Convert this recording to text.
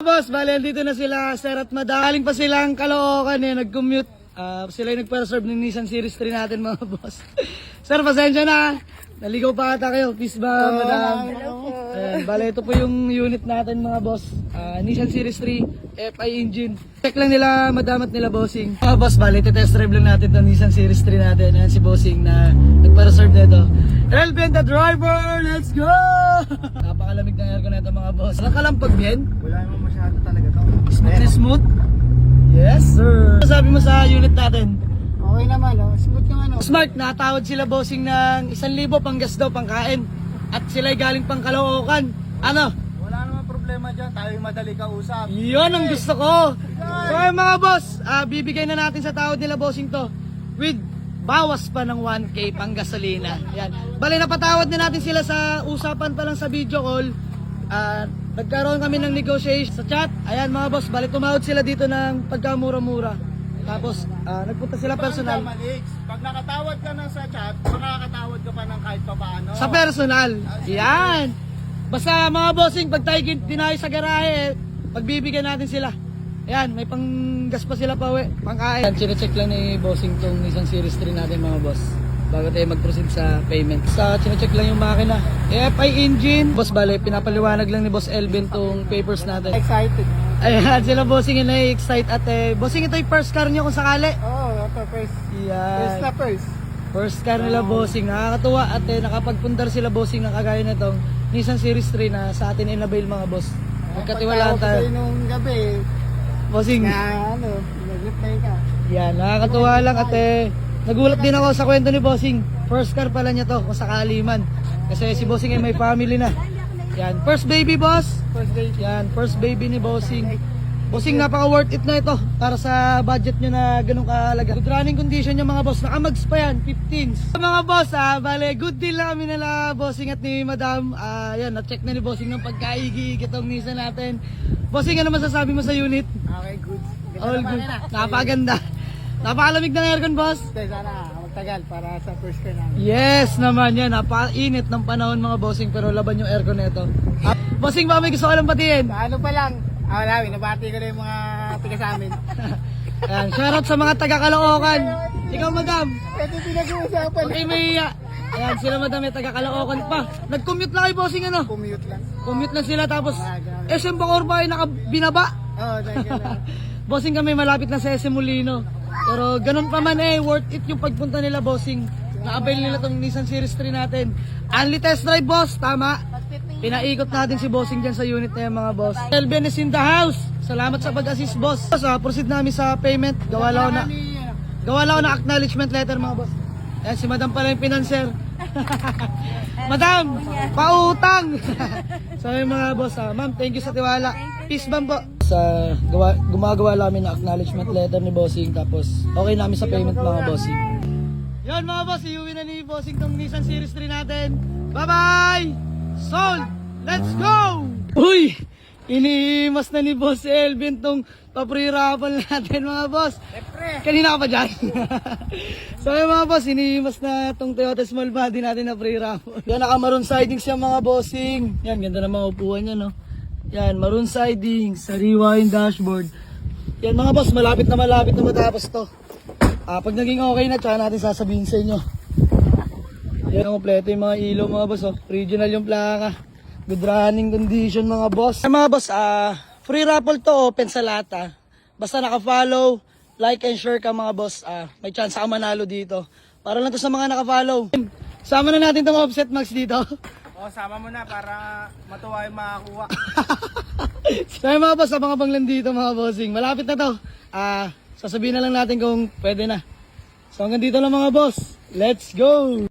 Boss, bali dito na sila, sir at madam. Galing pa silang Caloocan nag-commute. Sila yung nagpa-reserve ng Nissan Series 3 natin mga boss. Sir, pasensya na. Naligaw pa ata kayo. Peace ba, madam? Ayan, bali ito po yung unit natin mga boss. Nissan Series 3, FI engine. Check lang nila madam at nila bossing. Mga boss, bali test drive lang natin ng Nissan Series 3 natin. Ayan si bossing na nagpa-reserve nito. Elvin the driver, let's go! Napakalamig ng aircon nito mga boss. Walang kalampag yan? Wala naman masyado talaga to. Smooth na smooth? Yes sir. Ano sabi mo sa unit natin? Okay naman, oh. Smooth naman, oh. Smart, natawad sila bossing ng 1,000 pang gas daw, pang kain. At sila'y galing pang Caloocan. Ano? Wala naman problema dyan. Tayo yung madali kausap. Yun ang gusto ko. So ayun, mga boss, bibigay na natin sa tawad nila bossing to with bawas pa ng 1K pang gasolina. Yan. Bali, napatawad na natin sila sa usapan pa lang sa video call. Nagkaroon kami ng negotiation sa chat. Ayan mga boss, bali tumawad sila dito ng pagkamura-mura. Tapos nagpunta sila personal. Pag nakatawad ka na sa chat, makakatawad ka pa ng kahit pa paano. Sa personal. Yan. Basta mga bossing, pag tayo dinayo sa garahe, pagbibigyan natin sila. Ayan, may panggas pa sila pa uwi, pangkain. Chine-check lang ni bossing tong Nissan Series 3 natin mga boss, bago tayo mag-proceed sa payment. Chine-check lang yung makina. FI engine. Boss, bale, pinapaliwanag lang ni Boss Elvin tong papers natin. Excited. Ayan, sila bossing yun ay excite at bossing, ito yung first car nyo kung sakali. Oo, ito first. Yan. First na first. First car nila bossing. Nakakatuwa at nakapagpundar sila bossing ng kagaya na itong Nissan Series 3 na sa atin in-avail mga boss. Magkatiwalaan tayo. Pagtawag ko nung gabi, Bossing. na nag-reply ka. Yan, nakakatuwa lang at nagulat din ako sa kwento ni bossing. First car pala niya to kung sakali man. Kasi si bossing ay may family na. Yan, first baby boss. First day. Yan, first baby ni bossing. Bossing, napaka worth it na ito para sa budget nyo na ganun kahalaga. Good running condition yung mga boss. Nakamags pa yan, 15s. Mga boss, bale, good deal lang kami nila bossing at ni madam. Yan, na-check na ni bossing ng pagkaigi itong Nissan natin. Bossing, ano masasabi mo sa unit? Okay, good. All good. Napakaganda. Napakalamig ng aircon, boss. Sana magtagal para sa first car namin. Yes naman yan. Napakainit ng panahon mga bossing pero laban yung aircon nito. Bossing, ba may gusto ko lang batiin? Sa ano pa lang, wala, nabati ko na yung mga tiga sa amin. Ayan, shoutout sa mga taga Caloocan. Ikaw, madam. Ito pinag-uusapan. Okay, may ayan, sila madam may taga Caloocan pa. Nag-commute lang kay bossing ano? Commute lang. Commute lang sila tapos Grabe. SM Bacorba ay nakabinaba. Oo, thank you na. Bossing, kami malapit na sa SM Molino. Pero ganun pa man worth it yung pagpunta nila bossing. Na-avail nila tong Nissan Series 3 natin. Only test drive boss, tama. Pinaikot natin si bossing dyan sa unit na yan mga boss. Elvin is in the house. Salamat sa pag-assist boss. Proceed namin sa payment. Gawa lang ako na acknowledgement letter mga boss. Ayan, si madam pala yung pinanser. Madam, pautang. So yung mga boss, ma'am, thank you sa tiwala. Peace bomb po. Gumagawa namin ng acknowledgement letter ni bossing. Tapos okay namin sa payment mga bossing. Yan mga boss, iuwi na ni bossing tong Nissan Series 3 natin. Bye-bye! Sold! Let's go! Uy! Inihimas na ni Boss Elvin tong papre-raffle natin mga boss. Kanina ka pa dyan? So yung mga boss, inihimas na tong Toyota Small Body natin na pre-raffle. Yan, naka-maroon siding siya mga bossing. Yan, ganda ng mga upuan niya, no? Yan, maroon siding, sariwa yung dashboard. Yan mga boss, malapit na matapos to. Pag naging okay na, tsaka natin sasabihin sa inyo. Yan, kompleto yung mga ilaw mga boss, oh. Original yung plaka. Good running condition mga boss. Mga boss, free raffle to, open sa lahat. Basta naka-follow, like and share ka mga boss. May chance ka manalo dito. Para lang to sa mga naka-follow. Sama na natin tong offset max dito. Sama mo na para matuwa yung makakuha. So mga boss, abang-abang lang dito mga bossing. Malapit na to. Sasabihin na lang natin kung pwede na. So hanggang dito lang mga boss. Let's go!